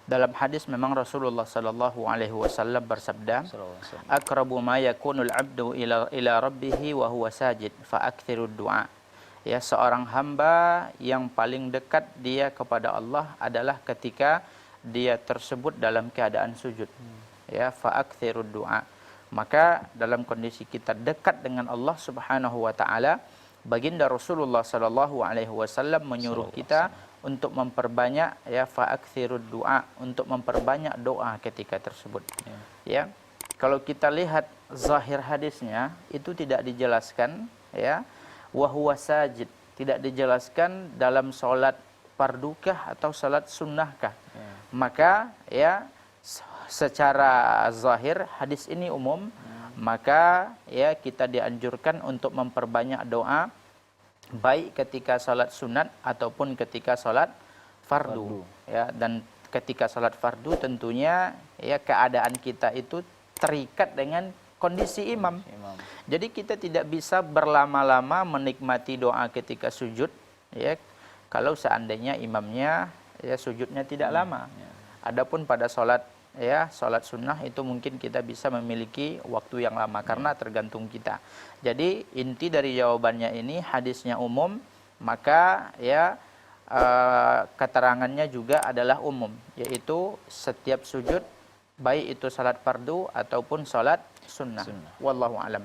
Dalam hadis memang Rasulullah sallallahu alaihi wasallam bersabda, "Aqrabu ma yakunul 'abdu ila rabbih wa huwa sajid, fa aktsirud du'a." Ya, seorang hamba yang paling dekat dia kepada Allah adalah ketika dia tersebut dalam keadaan sujud. Ya, fa aktsirud du'a. Maka dalam kondisi kita dekat dengan Allah Subhanahu wa taala, baginda Rasulullah sallallahu alaihi wasallam menyuruh kita untuk memperbanyak ya fa'aktsirud du'a, untuk memperbanyak doa ketika tersebut. Ya. Kalau kita lihat zahir hadisnya itu tidak dijelaskan ya wa huwa sajid, tidak dijelaskan dalam salat fardukah atau salat sunnahkah. Maka ya secara zahir hadis ini umum, maka ya kita dianjurkan untuk memperbanyak doa baik ketika salat sunat ataupun ketika salat fardu. Ya, dan ketika salat fardu tentunya ya keadaan kita itu terikat dengan kondisi imam. Jadi kita tidak bisa berlama-lama menikmati doa ketika sujud ya kalau seandainya imamnya ya sujudnya tidak lama. Adapun pada salat ya salat sunnah itu mungkin kita bisa memiliki waktu yang lama karena tergantung kita. Jadi inti dari jawabannya ini hadisnya umum, maka ya keterangannya juga adalah umum, yaitu setiap sujud baik itu salat fardu ataupun salat sunnah. Wallahu alam.